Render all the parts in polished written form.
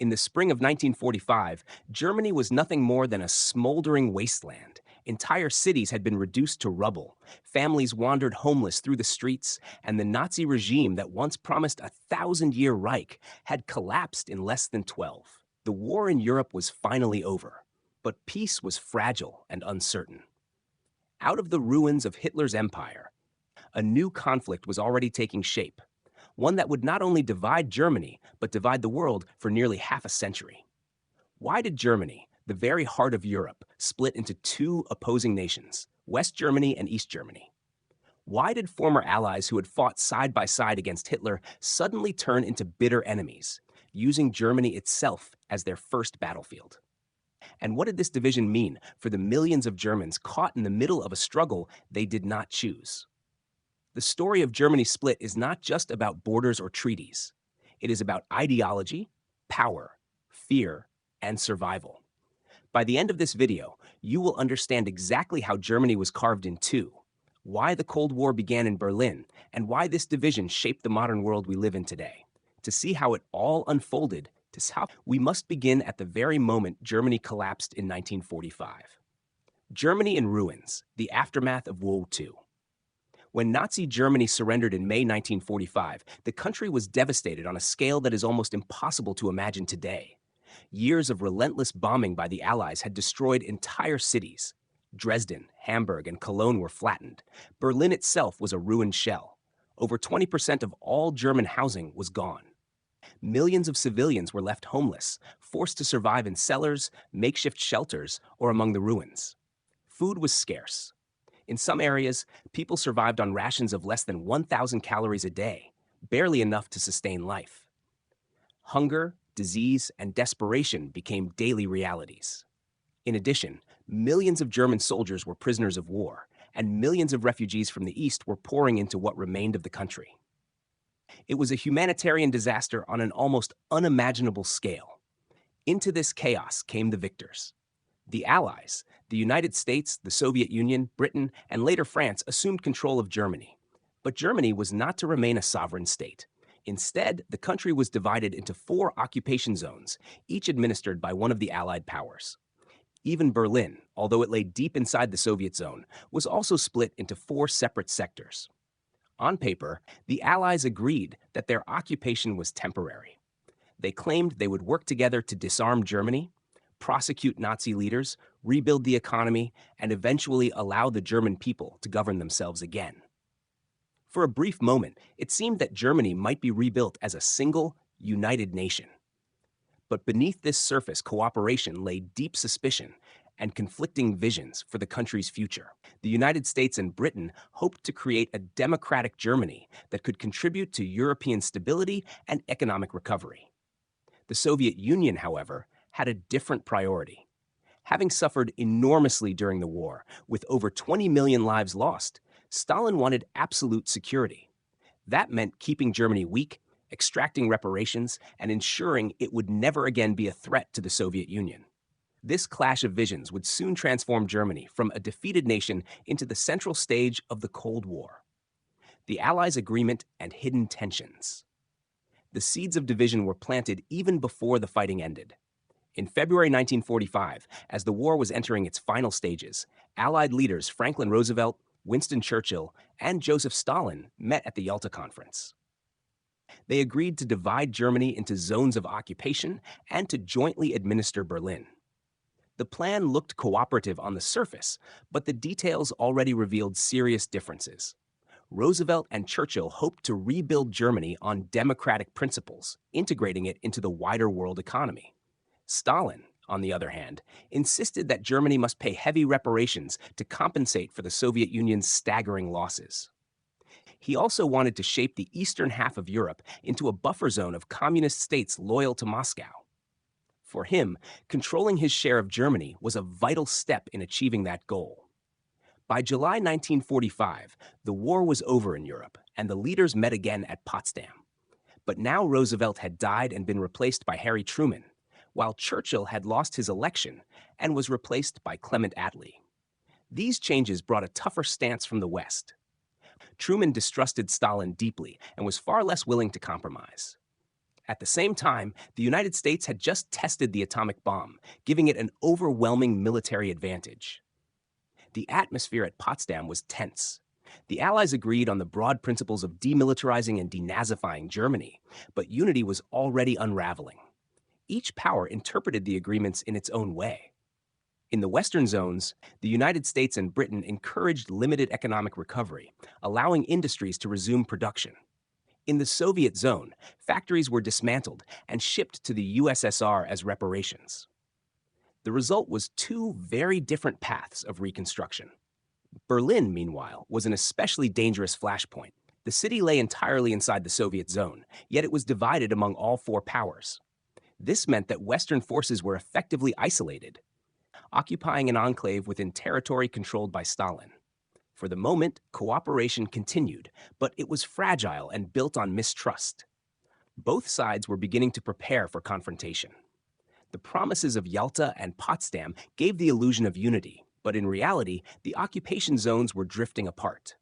In the spring of 1945, Germany was nothing more than a smoldering wasteland. Entire cities had been reduced to rubble. Families wandered homeless through the streets, and the Nazi regime that once promised a thousand-year Reich had collapsed in less than 12. The war in Europe was finally over, but peace was fragile and uncertain. Out of the ruins of Hitler's empire, a new conflict was already taking shape, one that would not only divide Germany, but divide the world for nearly half a century. Why did Germany, the very heart of Europe, split into two opposing nations, West Germany and East Germany? Why did former allies who had fought side by side against Hitler suddenly turn into bitter enemies, using Germany itself as their first battlefield? And what did this division mean for the millions of Germans caught in the middle of a struggle they did not choose? The story of Germany's split is not just about borders or treaties. It is about ideology, power, fear, and survival. By the end of this video, you will understand exactly how Germany was carved in two, why the Cold War began in Berlin, and why this division shaped the modern world we live in today. To see how it all unfolded, we must begin at the very moment Germany collapsed in 1945. Germany in ruins, the aftermath of World War II. When Nazi Germany surrendered in May 1945, the country was devastated on a scale that is almost impossible to imagine today. Years of relentless bombing by the Allies had destroyed entire cities. Dresden, Hamburg, and Cologne were flattened. Berlin itself was a ruined shell. Over 20% of all German housing was gone. Millions of civilians were left homeless, forced to survive in cellars, makeshift shelters, or among the ruins. Food was scarce. In some areas, people survived on rations of less than 1,000 calories a day, barely enough to sustain life. Hunger, disease, and desperation became daily realities. In addition, millions of German soldiers were prisoners of war, and millions of refugees from the East were pouring into what remained of the country. It was a humanitarian disaster on an almost unimaginable scale. Into this chaos came the victors. The Allies, the United States, the Soviet Union, Britain, and later France assumed control of Germany. But Germany was not to remain a sovereign state. Instead, the country was divided into 4 occupation zones, each administered by one of the Allied powers. Even Berlin, although it lay deep inside the Soviet zone, was also split into 4 separate sectors. On paper, the Allies agreed that their occupation was temporary. They claimed they would work together to disarm Germany, prosecute Nazi leaders, rebuild the economy, and eventually allow the German people to govern themselves again. For a brief moment, it seemed that Germany might be rebuilt as a single, united nation. But beneath this surface cooperation lay deep suspicion and conflicting visions for the country's future. The United States and Britain hoped to create a democratic Germany that could contribute to European stability and economic recovery. The Soviet Union, however, had a different priority. Having suffered enormously during the war, with over 20 million lives lost, Stalin wanted absolute security. That meant keeping Germany weak, extracting reparations, and ensuring it would never again be a threat to the Soviet Union. This clash of visions would soon transform Germany from a defeated nation into the central stage of the Cold War. The Allies' agreement and hidden tensions. The seeds of division were planted even before the fighting ended. In February 1945, as the war was entering its final stages, Allied leaders Franklin Roosevelt, Winston Churchill, and Joseph Stalin met at the Yalta Conference. They agreed to divide Germany into zones of occupation and to jointly administer Berlin. The plan looked cooperative on the surface, but the details already revealed serious differences. Roosevelt and Churchill hoped to rebuild Germany on democratic principles, integrating it into the wider world economy. Stalin, on the other hand, insisted that Germany must pay heavy reparations to compensate for the Soviet Union's staggering losses. He also wanted to shape the eastern half of Europe into a buffer zone of communist states loyal to Moscow. For him, controlling his share of Germany was a vital step in achieving that goal. By July 1945, the war was over in Europe, and the leaders met again at Potsdam. But now Roosevelt had died and been replaced by Harry Truman, while Churchill had lost his election and was replaced by Clement Attlee. These changes brought a tougher stance from the West. Truman distrusted Stalin deeply and was far less willing to compromise. At the same time, the United States had just tested the atomic bomb, giving it an overwhelming military advantage. The atmosphere at Potsdam was tense. The Allies agreed on the broad principles of demilitarizing and denazifying Germany, but unity was already unraveling. Each power interpreted the agreements in its own way. In the Western zones, the United States and Britain encouraged limited economic recovery, allowing industries to resume production. In the Soviet zone, factories were dismantled and shipped to the USSR as reparations. The result was two very different paths of reconstruction. Berlin, meanwhile, was an especially dangerous flashpoint. The city lay entirely inside the Soviet zone, yet it was divided among all four powers. This meant that Western forces were effectively isolated, occupying an enclave within territory controlled by Stalin. For the moment, cooperation continued, but it was fragile and built on mistrust. Both sides were beginning to prepare for confrontation. The promises of Yalta and Potsdam gave the illusion of unity, but in reality, the occupation zones were drifting apart.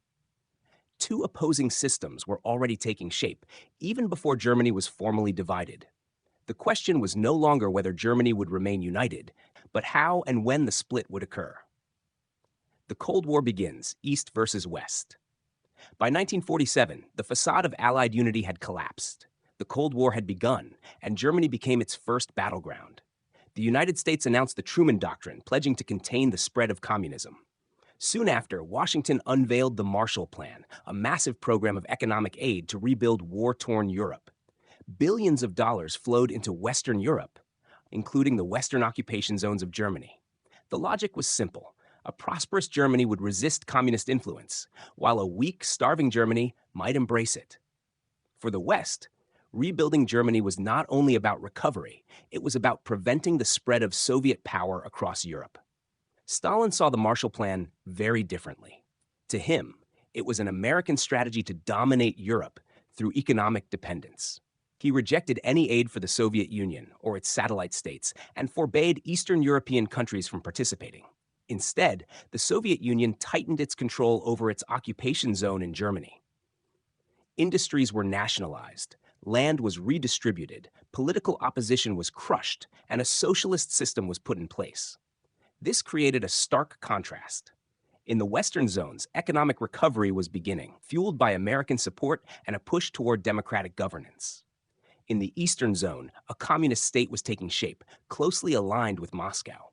Two opposing systems were already taking shape, even before Germany was formally divided. The question was no longer whether Germany would remain united, but how and when the split would occur. The Cold War begins, East versus West. By 1947, the facade of Allied unity had collapsed. The Cold War had begun, and Germany became its first battleground. The United States announced the Truman Doctrine, pledging to contain the spread of communism. Soon after, Washington unveiled the Marshall Plan, a massive program of economic aid to rebuild war-torn Europe. Billions of dollars flowed into Western Europe, including the Western occupation zones of Germany. The logic was simple. A prosperous Germany would resist communist influence, while a weak, starving Germany might embrace it. For the West, rebuilding Germany was not only about recovery, it was about preventing the spread of Soviet power across Europe. Stalin saw the Marshall Plan very differently. To him, it was an American strategy to dominate Europe through economic dependence. He rejected any aid for the Soviet Union or its satellite states and forbade Eastern European countries from participating. Instead, the Soviet Union tightened its control over its occupation zone in Germany. Industries were nationalized, land was redistributed, political opposition was crushed, and a socialist system was put in place. This created a stark contrast. In the Western zones, economic recovery was beginning, fueled by American support and a push toward democratic governance. In the Eastern zone, a communist state was taking shape, closely aligned with Moscow.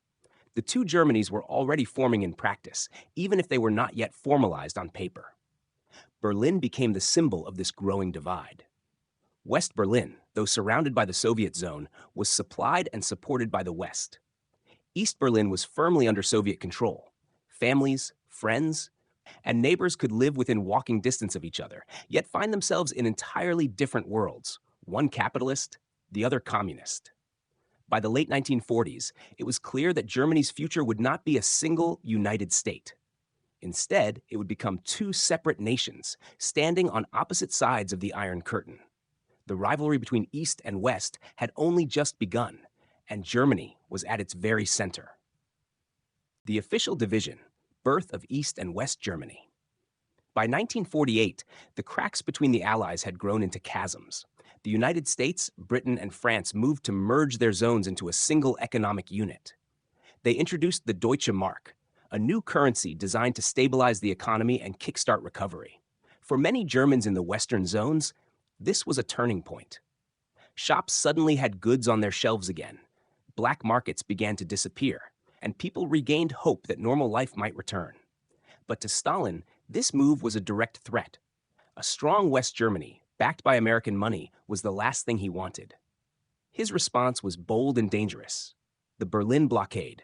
The two Germanys were already forming in practice, even if they were not yet formalized on paper. Berlin became the symbol of this growing divide. West Berlin, though surrounded by the Soviet zone, was supplied and supported by the West. East Berlin was firmly under Soviet control. Families, friends, and neighbors could live within walking distance of each other, yet find themselves in entirely different worlds, one capitalist, the other communist. By the late 1940s, it was clear that Germany's future would not be a single united state. Instead, it would become two separate nations, standing on opposite sides of the Iron Curtain. The rivalry between East and West had only just begun, and Germany was at its very center. The official division, birth of East and West Germany. By 1948, the cracks between the Allies had grown into chasms. The United States, Britain, and France moved to merge their zones into a single economic unit. They introduced the Deutsche Mark, a new currency designed to stabilize the economy and kickstart recovery. For many Germans in the Western zones, this was a turning point. Shops suddenly had goods on their shelves again. Black markets began to disappear, and people regained hope that normal life might return. But to Stalin, this move was a direct threat. A strong West Germany, backed by American money, was the last thing he wanted. His response was bold and dangerous: the Berlin blockade.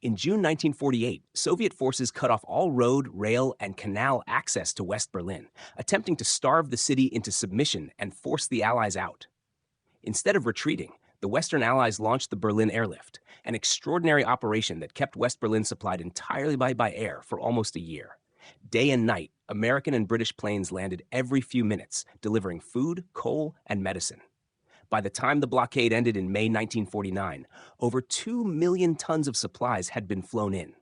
In June 1948, Soviet forces cut off all road, rail, and canal access to West Berlin, attempting to starve the city into submission and force the Allies out. Instead of retreating, the Western Allies launched the Berlin Airlift, an extraordinary operation that kept West Berlin supplied entirely by air for almost a year. Day and night, American and British planes landed every few minutes, delivering food, coal, and medicine. By the time the blockade ended in May 1949, over 2 million tons of supplies had been flown in.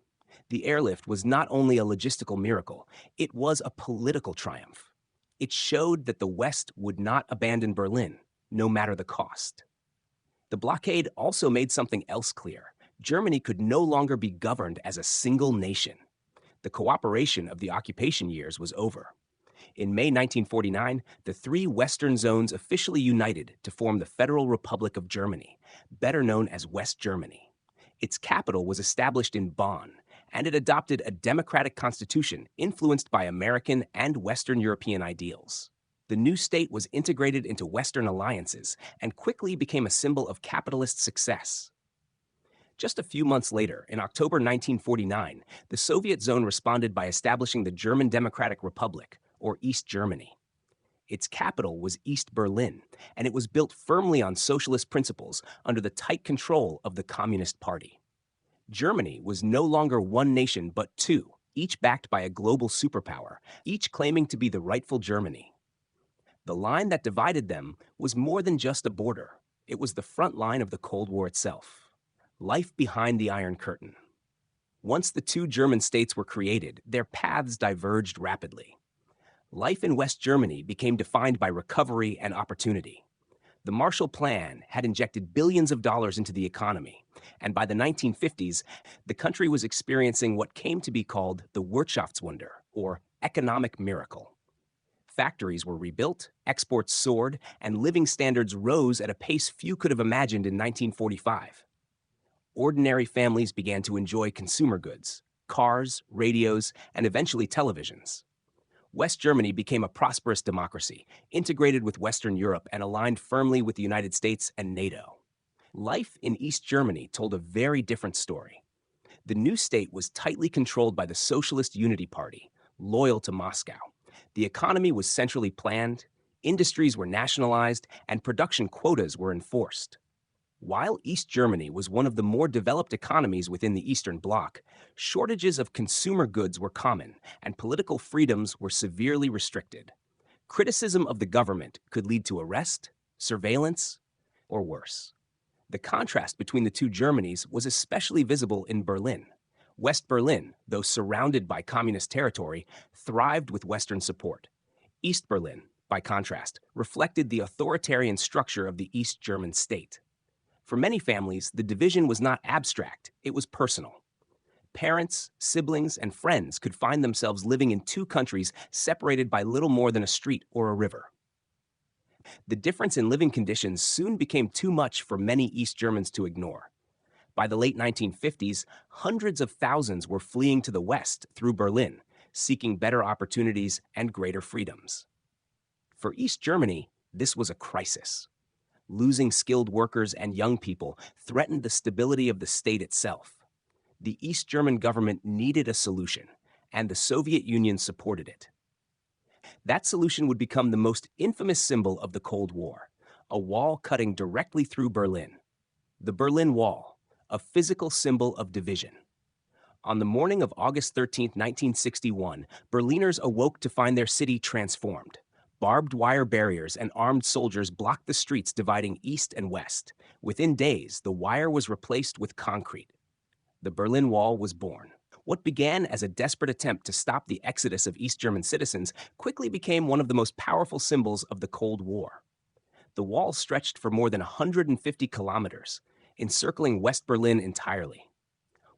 The airlift was not only a logistical miracle, it was a political triumph. It showed that the West would not abandon Berlin, no matter the cost. The blockade also made something else clear. Germany could no longer be governed as a single nation. The cooperation of the occupation years was over. In May 1949, the three Western zones officially united to form the Federal Republic of Germany, better known as West Germany. Its capital was established in Bonn, and it adopted a democratic constitution influenced by American and Western European ideals. The new state was integrated into Western alliances and quickly became a symbol of capitalist success. Just a few months later, in October 1949, the Soviet zone responded by establishing the German Democratic Republic, or East Germany. Its capital was East Berlin, and it was built firmly on socialist principles under the tight control of the Communist Party. Germany was no longer one nation but two, each backed by a global superpower, each claiming to be the rightful Germany. The line that divided them was more than just a border. It was the front line of the Cold War itself. Life behind the Iron Curtain. Once the two German states were created, their paths diverged rapidly. Life in West Germany became defined by recovery and opportunity. The Marshall Plan had injected billions of dollars into the economy, and by the 1950s, the country was experiencing what came to be called the Wirtschaftswunder, or economic miracle. Factories were rebuilt, exports soared, and living standards rose at a pace few could have imagined in 1945. Ordinary families began to enjoy consumer goods, cars, radios, and eventually televisions. West Germany became a prosperous democracy, integrated with Western Europe and aligned firmly with the United States and NATO. Life in East Germany told a very different story. The new state was tightly controlled by the Socialist Unity Party, loyal to Moscow. The economy was centrally planned, industries were nationalized, and production quotas were enforced. While East Germany was one of the more developed economies within the Eastern Bloc, shortages of consumer goods were common, and political freedoms were severely restricted. Criticism of the government could lead to arrest, surveillance, or worse. The contrast between the two Germanys was especially visible in Berlin. West Berlin, though surrounded by communist territory, thrived with Western support. East Berlin, by contrast, reflected the authoritarian structure of the East German state. For many families, the division was not abstract, it was personal. Parents, siblings, and friends could find themselves living in two countries separated by little more than a street or a river. The difference in living conditions soon became too much for many East Germans to ignore. By the late 1950s, hundreds of thousands were fleeing to the west through Berlin, seeking better opportunities and greater freedoms. For East Germany, this was a crisis. Losing skilled workers and young people threatened the stability of the state itself. The East German government needed a solution, and the Soviet Union supported it. That solution would become the most infamous symbol of the Cold War, a wall cutting directly through Berlin. The Berlin Wall, a physical symbol of division. On the morning of August 13, 1961, Berliners awoke to find their city transformed. Barbed wire barriers and armed soldiers blocked the streets dividing east and west. Within days, the wire was replaced with concrete. The Berlin Wall was born. What began as a desperate attempt to stop the exodus of East German citizens quickly became one of the most powerful symbols of the Cold War. The wall stretched for more than 150 kilometers, encircling West Berlin entirely.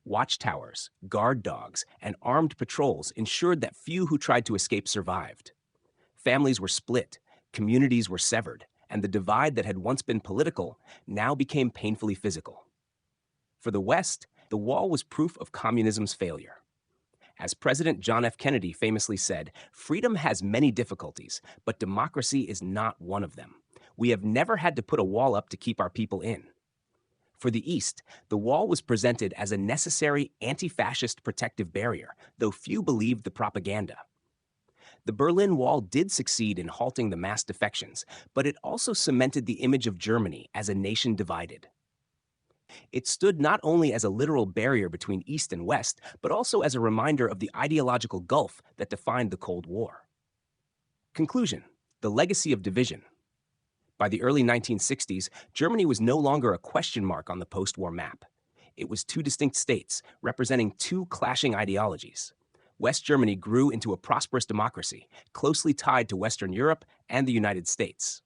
Watchtowers, guard dogs, and armed patrols ensured that few who tried to escape survived. Families were split, communities were severed, and the divide that had once been political now became painfully physical. For the West, the wall was proof of communism's failure. As President John F. Kennedy famously said, "Freedom has many difficulties, but democracy is not one of them. We have never had to put a wall up to keep our people in." For the East, the wall was presented as a necessary anti-fascist protective barrier, though few believed the propaganda. The Berlin Wall did succeed in halting the mass defections, but it also cemented the image of Germany as a nation divided. It stood not only as a literal barrier between East and West, but also as a reminder of the ideological gulf that defined the Cold War. Conclusion: the legacy of division. By the early 1960s, Germany was no longer a question mark on the post-war map. It was two distinct states, representing two clashing ideologies. West Germany grew into a prosperous democracy, closely tied to Western Europe and the United States.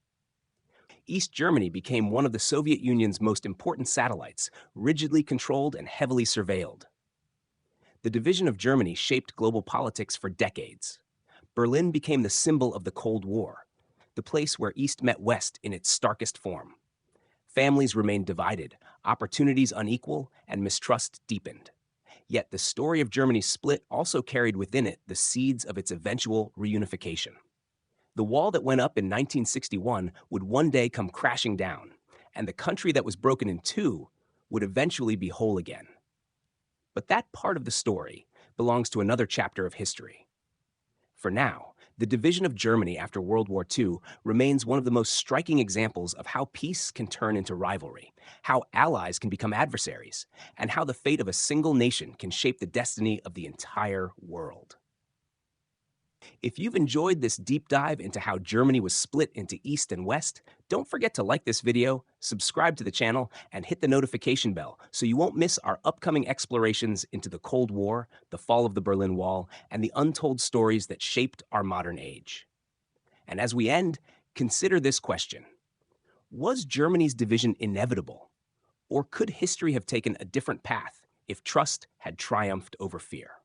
East Germany became one of the Soviet Union's most important satellites, rigidly controlled and heavily surveilled. The division of Germany shaped global politics for decades. Berlin became the symbol of the Cold War, the place where East met West in its starkest form. Families remained divided, opportunities unequal, and mistrust deepened. Yet the story of Germany's split also carried within it the seeds of its eventual reunification. The wall that went up in 1961 would one day come crashing down, and the country that was broken in two would eventually be whole again. But that part of the story belongs to another chapter of history. For now, the division of Germany after World War II remains one of the most striking examples of how peace can turn into rivalry, how allies can become adversaries, and how the fate of a single nation can shape the destiny of the entire world. If you've enjoyed this deep dive into how Germany was split into East and West, don't forget to like this video, subscribe to the channel, and hit the notification bell so you won't miss our upcoming explorations into the Cold War, the fall of the Berlin Wall, and the untold stories that shaped our modern age. And as we end, consider this question. Was Germany's division inevitable, or could history have taken a different path if trust had triumphed over fear?